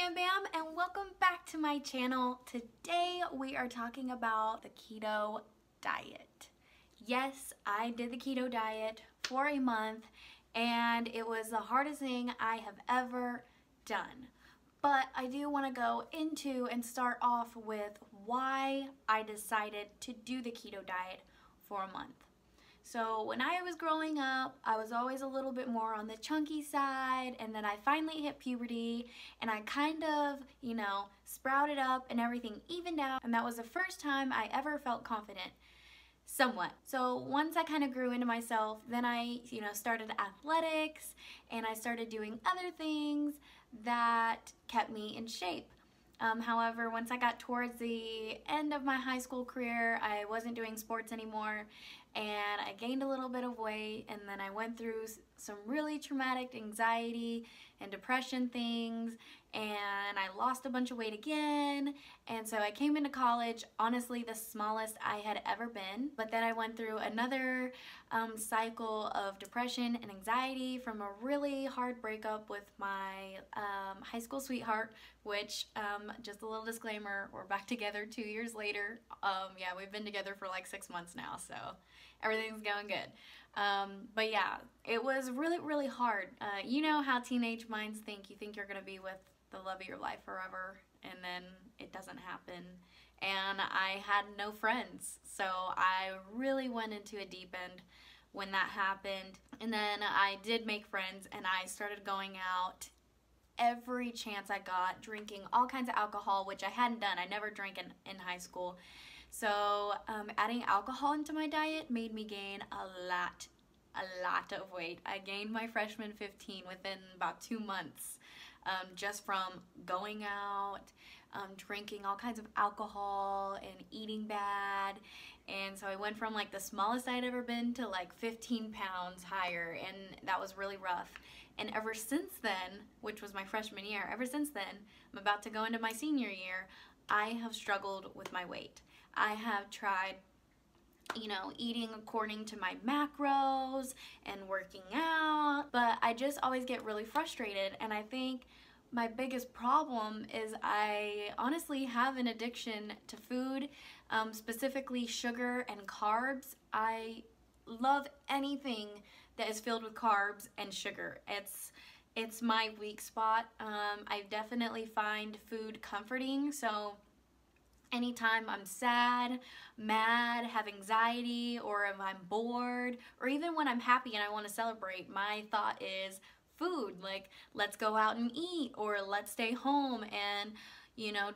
Bam Bam, and welcome back to my channel. Today we are talking about the keto diet. Yes, I did the keto diet for a month and it was the hardest thing I have ever done. But I do want to go into and start off with why I decided to do the keto diet for a month. So when I was growing up, I was always a little bit more on the chunky side, and then I finally hit puberty and I kind of, sprouted up and everything evened out, and that was the first time I ever felt confident. Somewhat. So once I kind of grew into myself, then I, started athletics and I started doing other things that kept me in shape. However, once I got towards the end of my high school career, I wasn't doing sports anymore and I gained a little bit of weight, and then I went through some really traumatic anxiety and depression things, and I lost a bunch of weight again. And so I came into college, honestly the smallest I had ever been, but then I went through another cycle of depression and anxiety from a really hard breakup with my high school sweetheart, which just a little disclaimer, we're back together 2 years later. Yeah, we've been together for like 6 months now, so everything's going good. But yeah, it was really hard. You know how teenage minds think. You think you're gonna be with the love of your life forever, and then it doesn't happen. And I had no friends, so I really went into a deep end when that happened. And then I did make friends, and I started going out every chance I got, drinking all kinds of alcohol, which I hadn't done. I never drank in high school. So adding alcohol into my diet made me gain a lot of weight. I gained my freshman 15 within about 2 months, just from going out, drinking all kinds of alcohol and eating bad. And so I went from like the smallest I'd ever been to like 15 pounds higher, and that was really rough. And ever since then, which was my freshman year, ever since then, I'm about to go into my senior year, I have struggled with my weight. I have tried, eating according to my macros and working out, but I just always get really frustrated. And I think my biggest problem is I honestly have an addiction to food, specifically sugar and carbs. I love anything that is filled with carbs and sugar. It's my weak spot. I definitely find food comforting, so anytime I'm sad, mad, have anxiety, or if I'm bored, or even when I'm happy and I want to celebrate, my thought is food. Like, let's go out and eat, or let's stay home and,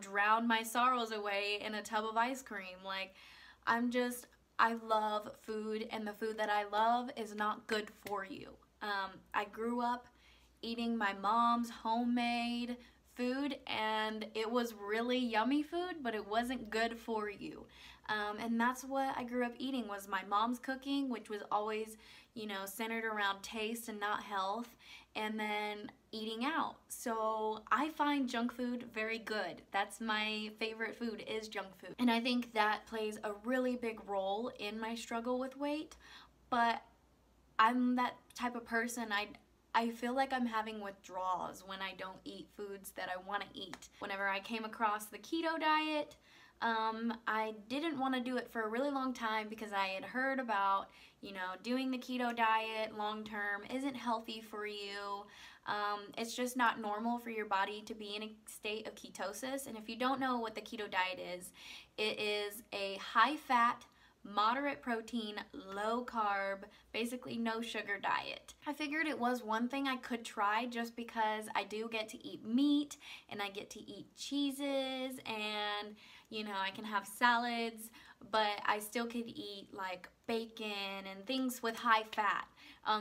drown my sorrows away in a tub of ice cream. Like, I love food, and the food that I love is not good for you. I grew up eating my mom's homemade food, and it was really yummy food, but it wasn't good for you. And that's what I grew up eating, was my mom's cooking, which was always, centered around taste and not health, and then eating out. So I find junk food very good. That's my favorite food, is junk food. And I think that plays a really big role in my struggle with weight. But I'm that type of person, I feel like I'm having withdrawals when I don't eat foods that I want to eat. Whenever I came across the keto diet, I didn't want to do it for a really long time because I had heard about, doing the keto diet long term isn't healthy for you. It's just not normal for your body to be in a state of ketosis. And if you don't know what the keto diet is, it is a high fat, moderate protein, low carb, basically no sugar diet. I figured it was one thing I could try just because I do get to eat meat and I get to eat cheeses, and I can have salads, but I still could eat like bacon and things with high fat,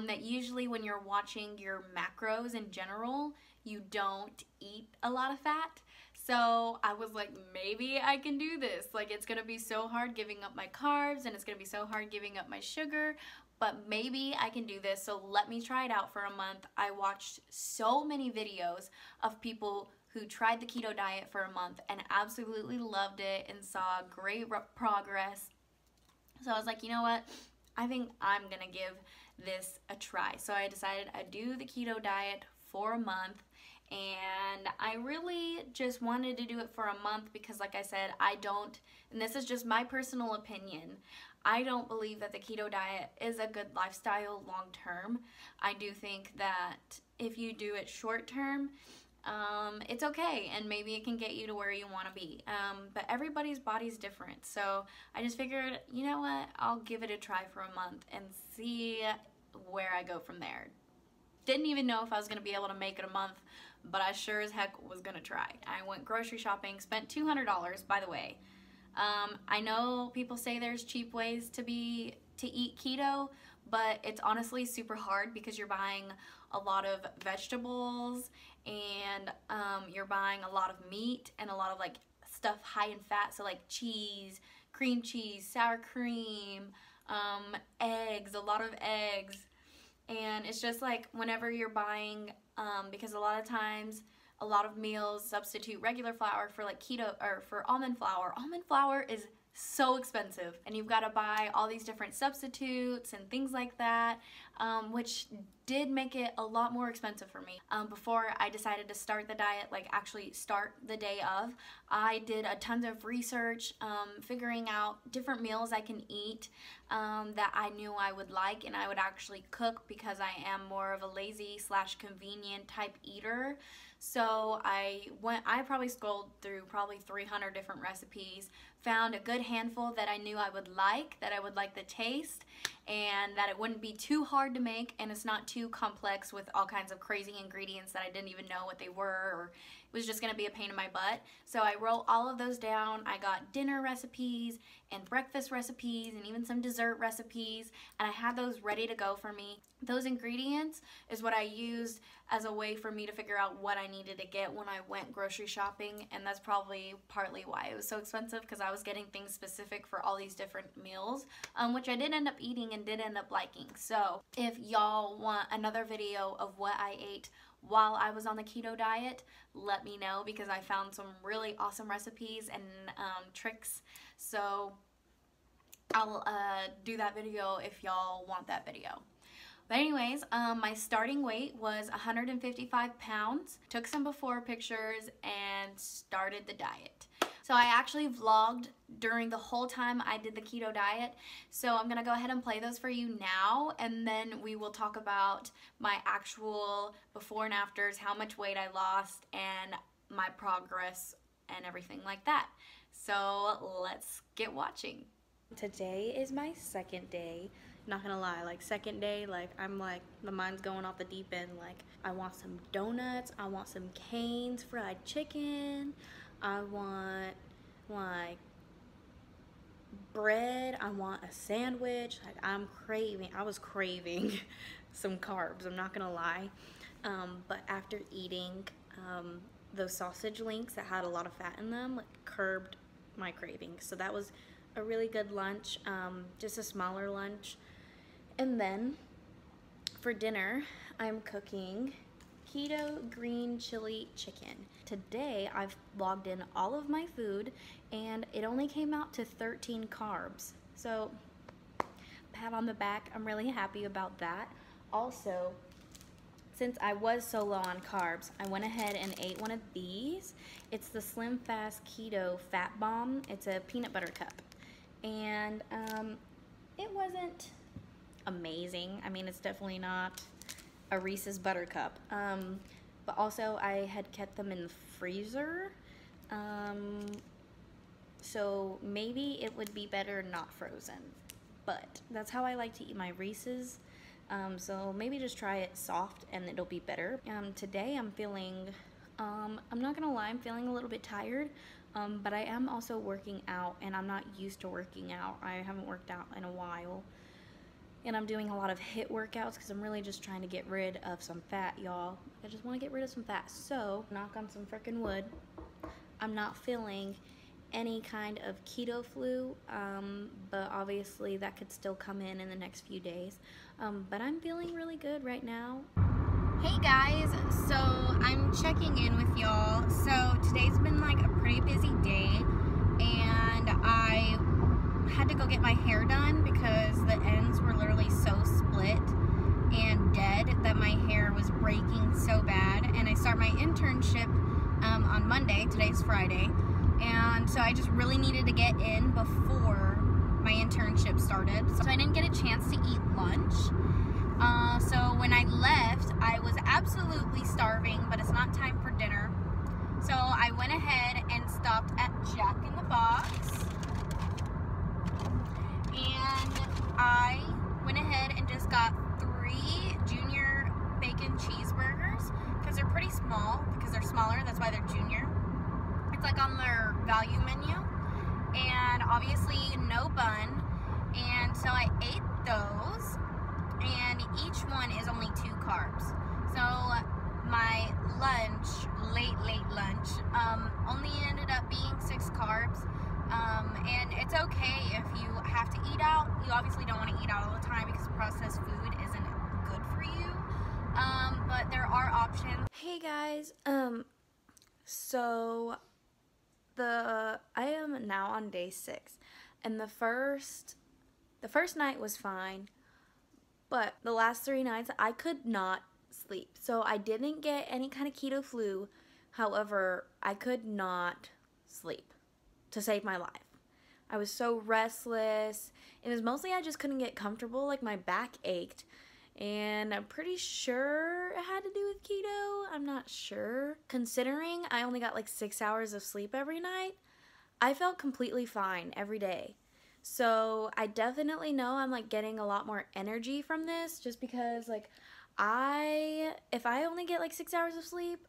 that usually when you're watching your macros in general, you don't eat a lot of fat. So I was like, maybe I can do this. Like, it's gonna be so hard giving up my carbs, and it's gonna be so hard giving up my sugar, but maybe I can do this, so let me try it out for a month. I watched so many videos of people who tried the keto diet for a month and absolutely loved it and saw great progress. So I was like, you know what? I think I'm gonna give this a try. So I decided I'd do the keto diet for a month, and I really just wanted to do it for a month because, like I said, I don't, and this is just my personal opinion, I don't believe that the keto diet is a good lifestyle long term. I do think that if you do it short term, it's okay, and maybe it can get you to where you want to be, but everybody's body's different, so I just figured, you know what, I'll give it a try for a month and see where I go from there. Didn't even know if I was going to be able to make it a month, but I sure as heck was going to try. I went grocery shopping, spent $200, by the way. I know people say there's cheap ways to eat keto, but it's honestly super hard because you're buying a lot of vegetables, and you're buying a lot of meat and a lot of like stuff high in fat, so like cheese, cream cheese, sour cream, eggs, a lot of eggs. And it's just like whenever you're buying, because a lot of times a lot of meals substitute regular flour for like keto or for almond flour. Almond flour is so expensive, and you've got to buy all these different substitutes and things like that, which did make it a lot more expensive for me. Before I decided to start the diet, like actually start the day of, I did a ton of research, figuring out different meals I can eat that I knew I would like and I would actually cook, because I am more of a lazy / convenient type eater. So I probably scrolled through probably 300 different recipes, found a good handful that I knew I would like, that I would like the taste, and that it wouldn't be too hard to make, and it's not too complex with all kinds of crazy ingredients that I didn't even know what they were, or it was just gonna be a pain in my butt. So I wrote all of those down. I got dinner recipes and breakfast recipes and even some dessert recipes, and I had those ready to go for me. Those ingredients is what I used as a way for me to figure out what I needed to get when I went grocery shopping, and that's probably partly why it was so expensive, because I was getting things specific for all these different meals, which I did end up eating and did end up liking. So if y'all want another video of what I ate while I was on the keto diet, let me know, because I found some really awesome recipes and tricks. So I'll do that video if y'all want that video. But anyways, my starting weight was 155 pounds. Took some before pictures and started the diet. So I actually vlogged during the whole time I did the keto diet. So I'm gonna go ahead and play those for you now, and then we will talk about my actual before and afters, how much weight I lost, and my progress and everything like that. So let's get watching. Today is my second day. Not gonna lie, like second day, like I'm like, the mind's going off the deep end. Like I want some donuts, I want some Cane's fried chicken, I want like bread, I want a sandwich. Like I was craving some carbs, I'm not gonna lie. But after eating those sausage links that had a lot of fat in them, like, curbed my cravings. So that was a really good lunch, just a smaller lunch. And then for dinner, I'm cooking keto green chili chicken. Today I've logged in all of my food, and it only came out to 13 carbs. So pat on the back, I'm really happy about that. Also, since I was so low on carbs, I went ahead and ate one of these. It's the Slim Fast Keto Fat Bomb. It's a peanut butter cup. And it wasn't amazing. I mean, it's definitely not a Reese's Buttercup. But also I had kept them in the freezer. So maybe it would be better not frozen. But that's how I like to eat my Reese's. So maybe just try it soft and it'll be better. Today I'm feeling, I'm not gonna lie, I'm feeling a little bit tired. But I am also working out, and I'm not used to working out. I haven't worked out in a while. And I'm doing a lot of HIIT workouts because I'm really just trying to get rid of some fat, y'all. I just want to get rid of some fat. So, knock on some frickin' wood, I'm not feeling any kind of keto flu, but obviously that could still come in the next few days. But I'm feeling really good right now. Hey guys, so I'm checking in with y'all. So today's been like a pretty busy day, and I had to go get my hair done because the ends were literally so split and dead that my hair was breaking so bad. And I start my internship Monday, today's Friday, and so I just really needed to get in before my internship started. So I didn't get a chance to eat lunch. So when I left, I was absolutely starving, but it's not time for dinner. So I went ahead and stopped at Jack in the Box, and I went ahead and just got 3 junior bacon cheeseburgers, because they're pretty small, because they're smaller, that's why they're junior. It's like on their value menu, and obviously no bun, and so I ate those, and each one is only 2 carbs. So my lunch, late lunch, only ended up being 6 carbs, and it's okay if you have to eat out. You obviously don't want to eat out all the time because processed food isn't good for you, but there are options. Hey guys, so I am now on day 6, and the first night was fine, but the last 3 nights I could not sleep. So I didn't get any kind of keto flu. However, I could not sleep to save my life. I was so restless. It was mostly I just couldn't get comfortable, like my back ached. And I'm pretty sure it had to do with keto. I'm not sure. Considering I only got like 6 hours of sleep every night, I felt completely fine every day. So I definitely know I'm like getting a lot more energy from this, just because like if I only get like 6 hours of sleep,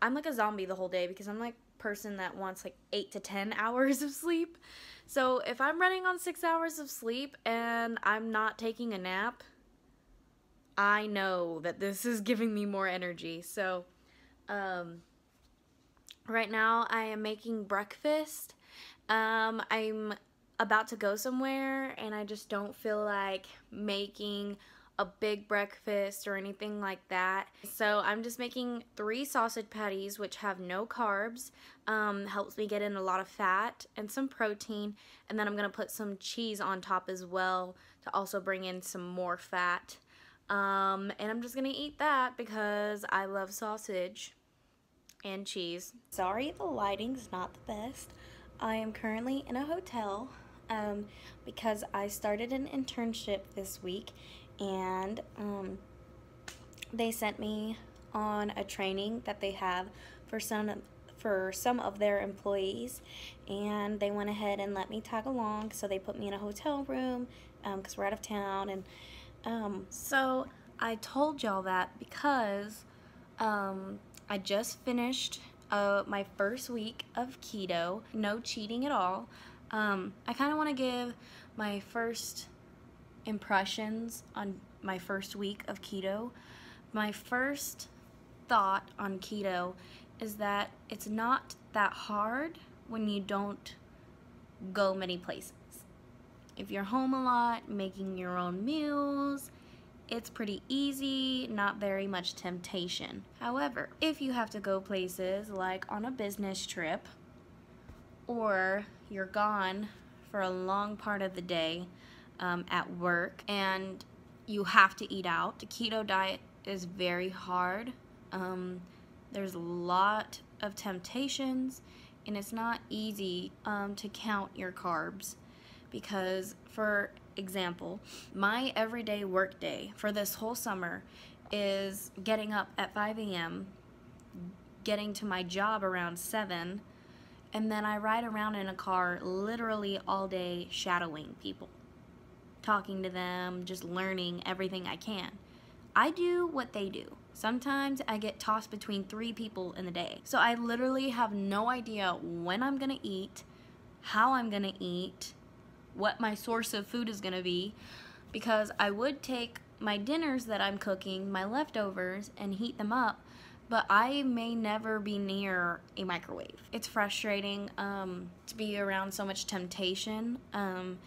I'm like a zombie the whole day, because I'm like a person that wants like 8 to 10 hours of sleep. So if I'm running on 6 hours of sleep and I'm not taking a nap, I know that this is giving me more energy. So right now I am making breakfast. I'm about to go somewhere, and I just don't feel like making a big breakfast or anything like that. So I'm just making 3 sausage patties, which have no carbs. Helps me get in a lot of fat and some protein, and then I'm gonna put some cheese on top as well to also bring in some more fat. And I'm just gonna eat that because I love sausage and cheese. Sorry, the lighting's not the best. I am currently in a hotel because I started an internship this week, and they sent me on a training that they have for some of their employees, and they went ahead and let me tag along. So they put me in a hotel room because we're out of town, and so I told y'all that because I just finished my first week of keto, no cheating at all. I kind of want to give my first impressions on my first week of keto. My first thought on keto is that it's not that hard when you don't go many places. If you're home a lot, making your own meals, it's pretty easy, not very much temptation. However, if you have to go places like on a business trip, or you're gone for a long part of the day at work and you have to eat out, the keto diet is very hard. There's a lot of temptations, and it's not easy to count your carbs, because, for example, my everyday work day for this whole summer is getting up at 5 a.m., getting to my job around 7, and then I ride around in a car literally all day shadowing people, talking to them, just learning everything I can. I do what they do. Sometimes I get tossed between 3 people in the day. So I literally have no idea when I'm gonna eat, how I'm gonna eat, what my source of food is gonna be, because I would take my dinners that I'm cooking, my leftovers, and heat them up, but I may never be near a microwave. It's frustrating to be around so much temptation. And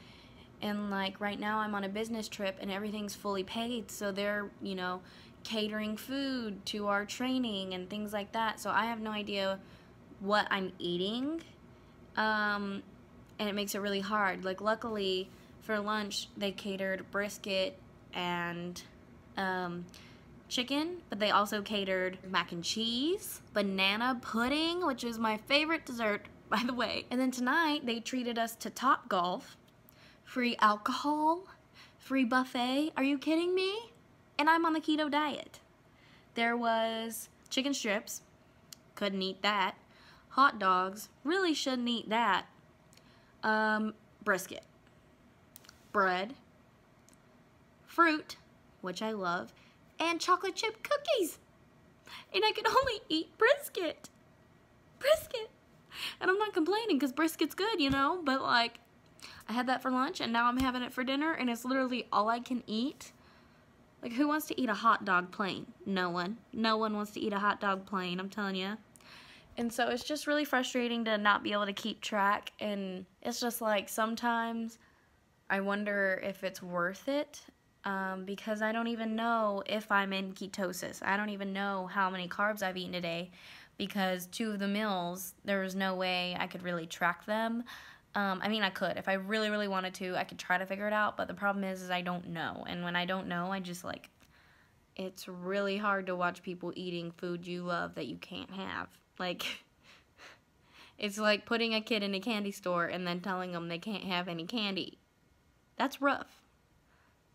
like right now I'm on a business trip and everything's fully paid, so they're, you know, catering food to our training and things like that. So I have no idea what I'm eating, and it makes it really hard. Like luckily for lunch they catered brisket and chicken, but they also catered mac and cheese, banana pudding, which is my favorite dessert, by the way. And then tonight, they treated us to Top Golf, free alcohol, free buffet. Are you kidding me? And I'm on the keto diet. There was chicken strips, couldn't eat that. Hot dogs, really shouldn't eat that. Brisket, bread, fruit, which I love, and chocolate chip cookies. And I could only eat brisket. And I'm not complaining because brisket's good, you know, but like I had that for lunch and now I'm having it for dinner and it's literally all I can eat. Like, who wants to eat a hot dog plain? No one. No one wants to eat a hot dog plain, I'm telling you. And so it's just really frustrating to not be able to keep track, and it's just like sometimes I wonder if it's worth it, because I don't even know if I'm in ketosis. I don't even know how many carbs I've eaten today, because 2 of the meals, there was no way I could really track them. I mean, I could. If I really, really wanted to, I could try to figure it out, but the problem is I don't know. And when I don't know, I just like, it's really hard to watch people eating food you love that you can't have. Like, it's like putting a kid in a candy store and then telling them they can't have any candy. That's rough.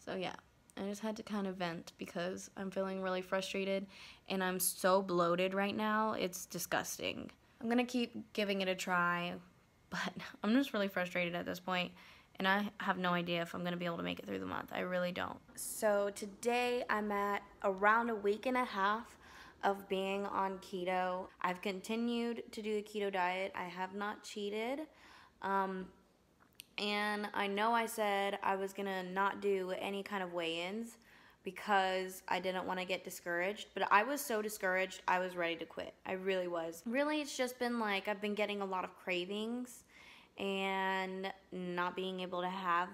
So yeah, I just had to kind of vent because I'm feeling really frustrated and I'm so bloated right now. It's disgusting. I'm gonna keep giving it a try, but I'm just really frustrated at this point and I have no idea if I'm gonna be able to make it through the month. I really don't. So today I'm at around a week and a half of being on keto. I've continued to do the keto diet. I have not cheated. And I know I said I was gonna not do any kind of weigh-ins because I didn't want to get discouraged, but I was so discouraged I was ready to quit. I really was. Really, it's just been like I've been getting a lot of cravings and not being able to have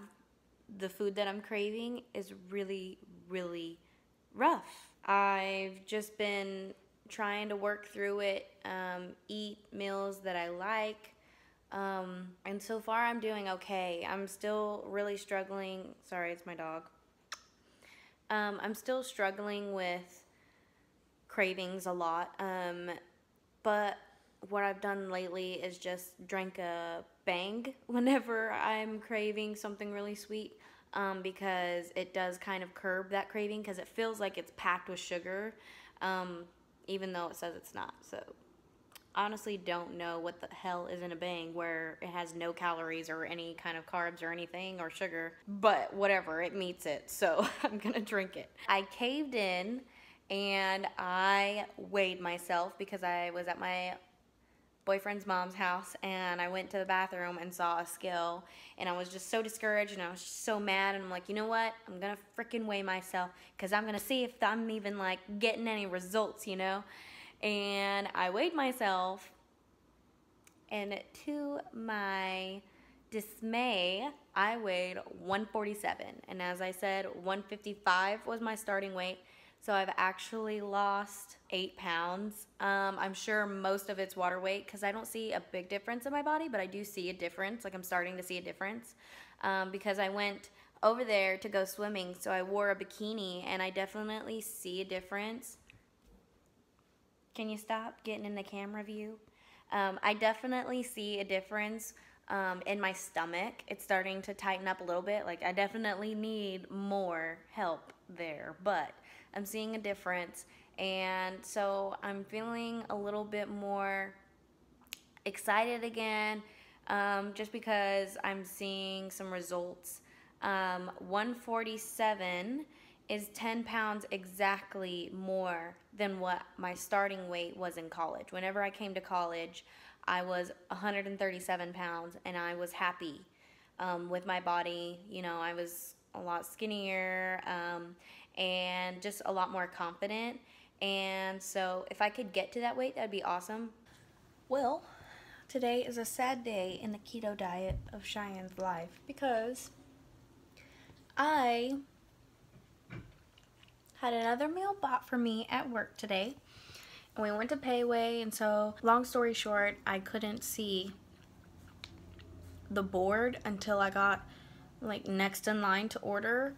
the food that I'm craving is really, really rough. I've just been trying to work through it, eat meals that I like, and so far I'm doing okay. I'm still really struggling. Sorry, it's my dog. I'm still struggling with cravings a lot, but what I've done lately is just drink a Bang whenever I'm craving something really sweet. Because it does kind of curb that craving because it feels like it's packed with sugar, even though it says it's not. So I honestly don't know what the hell is in a Bang where it has no calories or any kind of carbs or anything or sugar, but whatever, it meets it, so I'm gonna drink it. I caved in and I weighed myself because I was at my boyfriend's mom's house and I went to the bathroom and saw a scale and I was just so discouraged and I was just so mad and I'm like, you know what, I'm gonna freaking weigh myself because I'm gonna see if I'm even like getting any results, you know. And I weighed myself and to my dismay I weighed 147, and as I said, 155 was my starting weight. So I've actually lost 8 pounds. I'm sure most of it's water weight because I don't see a big difference in my body, but I do see a difference. Like, I'm starting to see a difference because I went over there to go swimming, so I wore a bikini, and I definitely see a difference. Can you stop getting in the camera view? I definitely see a difference in my stomach. It's starting to tighten up a little bit. Like, I definitely need more help there, but I'm seeing a difference, and so I'm feeling a little bit more excited again, just because I'm seeing some results. 147 is 10 pounds exactly more than what my starting weight was in college. Whenever I came to college, I was 137 pounds, and I was happy with my body. You know, I was a lot skinnier, and just a lot more confident. And so if I could get to that weight, that'd be awesome. Well, today is a sad day in the keto diet of Cheyenne's life because I had another meal bought for me at work today, and we went to Payway, and so long story short, I couldn't see the board until I got like next in line to order.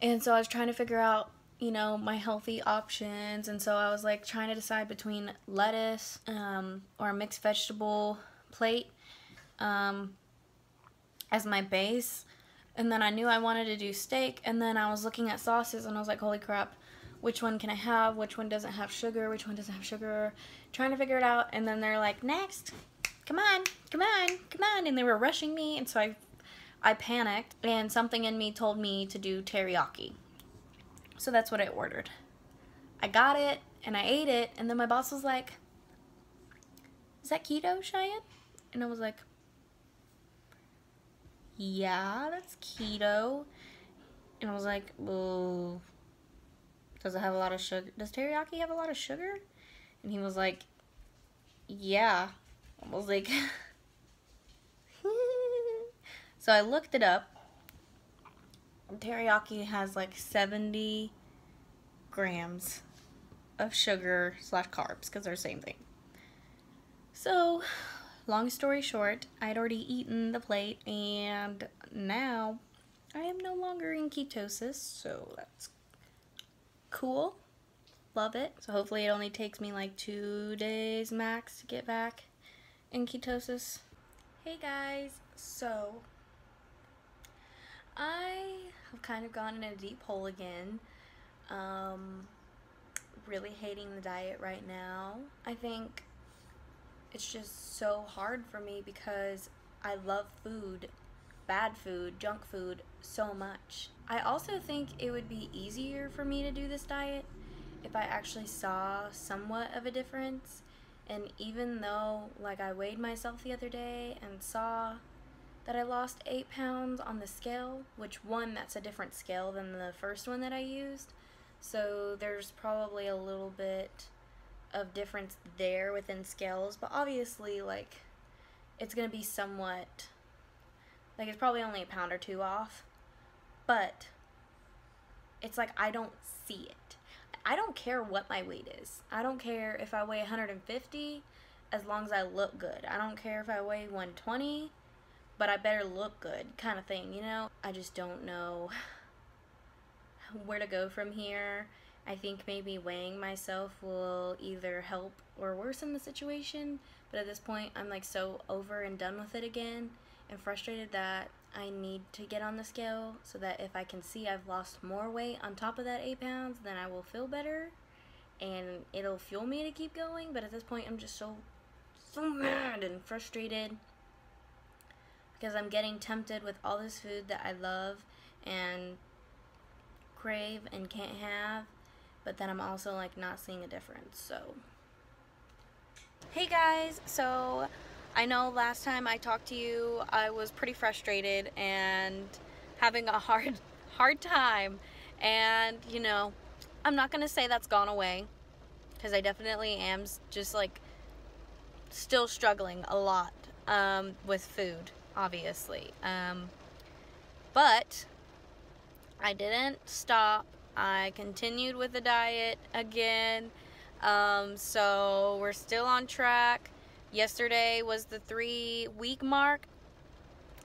And so I was trying to figure out you know, my healthy options, and so I was like trying to decide between lettuce or a mixed vegetable plate as my base. And then I knew I wanted to do steak, and then I was looking at sauces and I was like, holy crap, which one can I have, which one doesn't have sugar, which one doesn't have sugar, trying to figure it out. And then they're like, next, come on, come on, come on, and they were rushing me, and so I panicked, and something in me told me to do teriyaki. So that's what I ordered. I got it, and I ate it, and then my boss was like, is that keto, Cheyenne? And I was like, yeah, that's keto. And I was like, well, does it have a lot of sugar? Does teriyaki have a lot of sugar? And he was like, yeah. I was like, so I looked it up. Teriyaki has like 70 grams of sugar / carbs, because they're the same thing. So, long story short, I'd already eaten the plate, and now I am no longer in ketosis, so that's cool. Love it. So hopefully it only takes me like 2 days max to get back in ketosis. Hey guys, so I have kind of gone in a deep hole again. Really hating the diet right now. I think it's just so hard for me because I love food, bad food, junk food, so much. I also think it would be easier for me to do this diet if I actually saw somewhat of a difference. And even though, like, I weighed myself the other day and saw that I lost 8 pounds on the scale, which one, that's a different scale than the first one that I used. So there's probably a little bit of difference there within scales, but obviously, like, it's gonna be somewhat, like, it's probably only a pound or 2 off, but it's like I don't see it. I don't care what my weight is. I don't care if I weigh 150 as long as I look good. I don't care if I weigh 120, but I better look good, kind of thing, you know? I just don't know where to go from here. I think maybe weighing myself will either help or worsen the situation, but at this point I'm like so over and done with it again and frustrated that I need to get on the scale so that if I can see I've lost more weight on top of that 8 pounds, then I will feel better and it'll fuel me to keep going. But at this point I'm just so mad and frustrated because I'm getting tempted with all this food that I love and crave and can't have, but then I'm also like not seeing a difference. So hey guys, so I know last time I talked to you I was pretty frustrated and having a hard time, and you know, I'm not gonna say that's gone away because I definitely am just like still struggling a lot with food, obviously, but I didn't stop. I continued with the diet again. So we're still on track. Yesterday was the 3-week mark.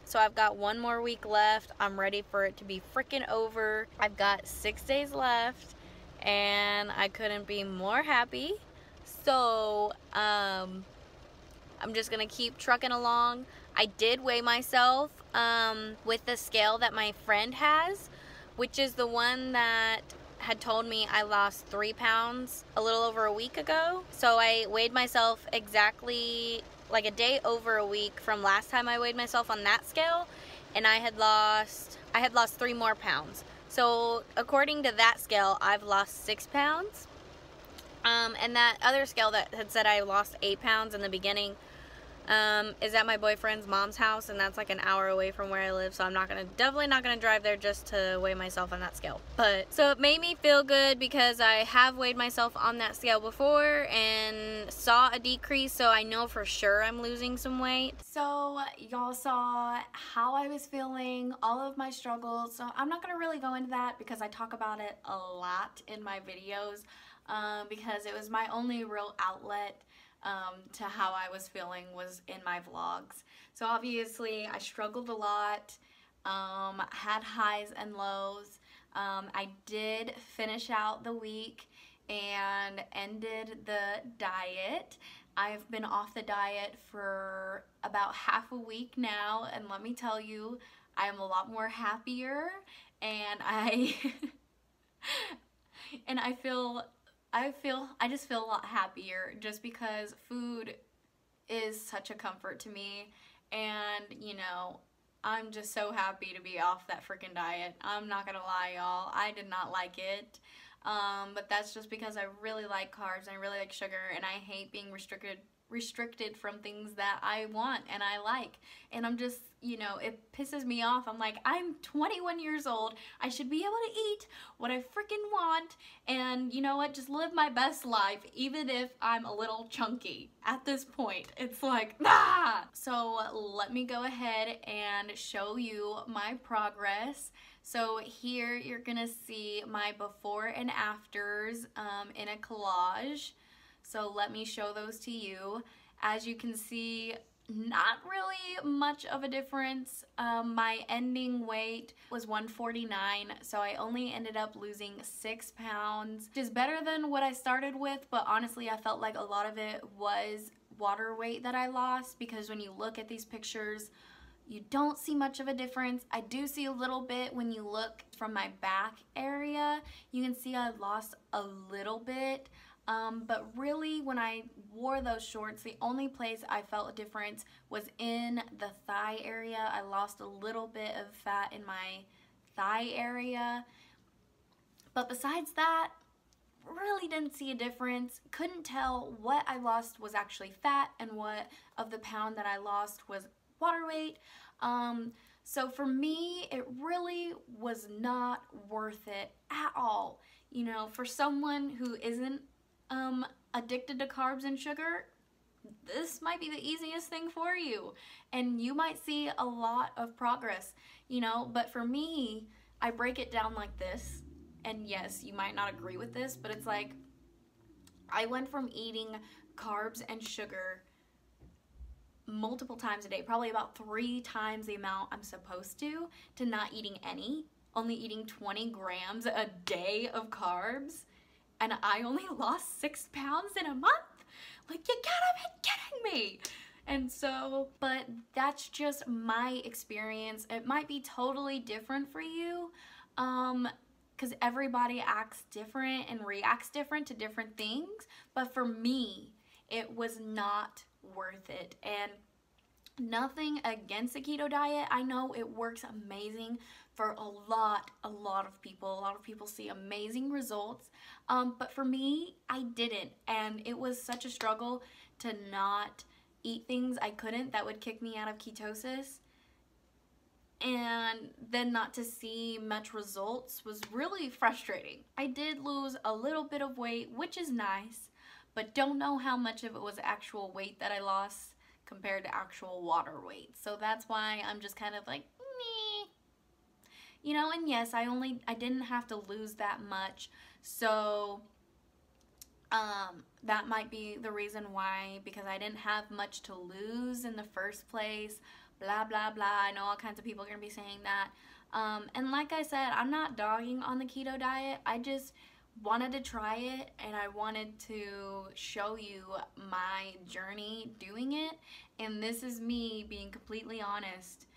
So I've got 1 more week left. I'm ready for it to be freaking over. I've got 6 days left and I couldn't be more happy. So, I'm just gonna keep trucking along. I did weigh myself with the scale that my friend has, which is the one that had told me I lost 3 pounds a little over a week ago. So I weighed myself exactly like a day over a week from last time I weighed myself on that scale, and I had lost 3 more pounds. So according to that scale, I've lost 6 pounds. And that other scale that had said I lost 8 pounds in the beginning is at my boyfriend's mom's house, and that's like an hour away from where I live, so I'm definitely not gonna drive there just to weigh myself on that scale. But so it made me feel good because I have weighed myself on that scale before and saw a decrease, so I know for sure I'm losing some weight. So y'all saw how I was feeling, all of my struggles, so I'm not gonna really go into that because I talk about it a lot in my videos, because it was my only real outlet to how I was feeling was in my vlogs. So obviously I struggled a lot, had highs and lows. I did finish out the week and ended the diet. I've been off the diet for about half a week now, and let me tell you, I am a lot more happier, and I I just feel a lot happier just because food is such a comfort to me, and you know, I'm just so happy to be off that freaking diet. I'm not gonna lie, y'all, I did not like it. But that's just because I really like carbs and I really like sugar, and I hate being restricted from things that I want and I like. And I'm just, you know, it pisses me off. I'm like, I'm 21 years old. I should be able to eat what I freaking want, and you know what, just live my best life, even if I'm a little chunky. At this point, it's like, ah! So let me go ahead and show you my progress. So here you're gonna see my before and afters in a collage. So let me show those to you. As you can see, not really much of a difference. My ending weight was 149, so I only ended up losing 6 pounds, which is better than what I started with, but honestly I felt like a lot of it was water weight that I lost, because when you look at these pictures, you don't see much of a difference. I do see a little bit when you look from my back area. You can see I lost a little bit. But really, when I wore those shorts, the only place I felt a difference was in the thigh area. I lost a little bit of fat in my thigh area. But besides that, really didn't see a difference. Couldn't tell what I lost was actually fat and what of the pound that I lost was water weight. So for me, it really was not worth it at all. You know, for someone who isn't addicted to carbs and sugar, this might be the easiest thing for you, and you might see a lot of progress, you know. But for me, I break it down like this, and yes, you might not agree with this, but it's like I went from eating carbs and sugar multiple times a day, probably about 3 times the amount I'm supposed to not eating any, only eating 20 grams a day of carbs, and I only lost 6 pounds in a month? Like, you gotta be kidding me! And so, but that's just my experience. It might be totally different for you, because everybody acts different and reacts different to different things, but for me, it was not worth it. And nothing against the keto diet. I know it works amazing for a lot of people. A lot of people see amazing results, but for me, I didn't, and it was such a struggle to not eat things I couldn't that would kick me out of ketosis, and then not to see much results was really frustrating. I did lose a little bit of weight, which is nice, but don't know how much of it was actual weight that I lost compared to actual water weight. So that's why I'm just kind of like, meh. You know, and yes, I didn't have to lose that much. So that might be the reason why, because I didn't have much to lose in the first place, blah, blah, blah. I know all kinds of people are going to be saying that. And like I said, I'm not dogging on the keto diet. I just wanted to try it, and I wanted to show you my journey doing it, and this is me being completely honest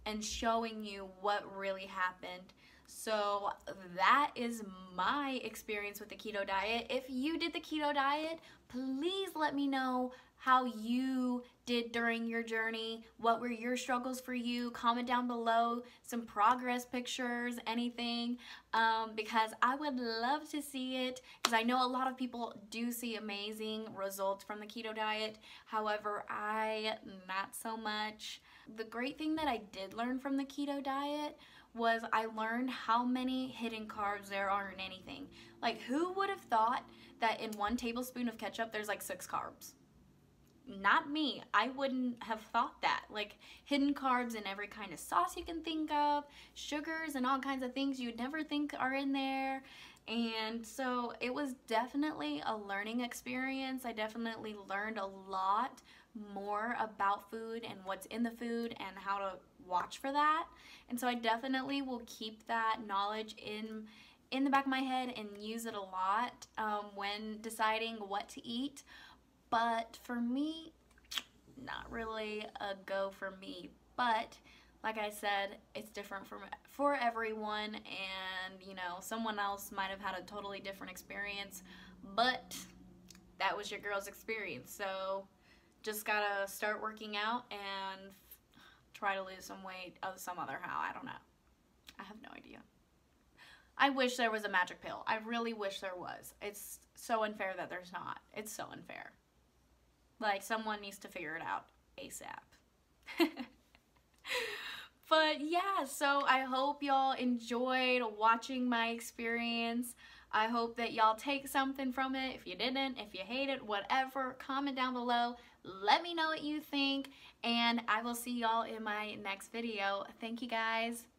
and showing you what really happened. So that is my experience with the keto diet. If you did the keto diet, please let me know how you did during your journey. What were your struggles for you? Comment down below some progress pictures, anything, because I would love to see it, because I know a lot of people do see amazing results from the keto diet. However, I not so much. The great thing that I did learn from the keto diet was I learned how many hidden carbs there are in anything. Like, who would have thought that in 1 tablespoon of ketchup there's like 6 carbs? Not me. I wouldn't have thought that. Like, hidden carbs in every kind of sauce you can think of, sugars and all kinds of things you'd never think are in there. And so it was definitely a learning experience. I definitely learned a lot more about food and what's in the food and how to watch for that. And so I definitely will keep that knowledge in the back of my head and use it a lot when deciding what to eat. But for me, not really a go for me. But like I said, it's different for everyone, and you know, someone else might have had a totally different experience, but that was your girl's experience. So just gotta start working out and try to lose some weight of some other how. I don't know. I have no idea. I wish there was a magic pill. I really wish there was. It's so unfair that there's not. It's so unfair. Like, someone needs to figure it out ASAP. But yeah, so I hope y'all enjoyed watching my experience. I hope that y'all take something from it. If you didn't, if you hate it, whatever, comment down below. Let me know what you think, and I will see y'all in my next video. Thank you guys.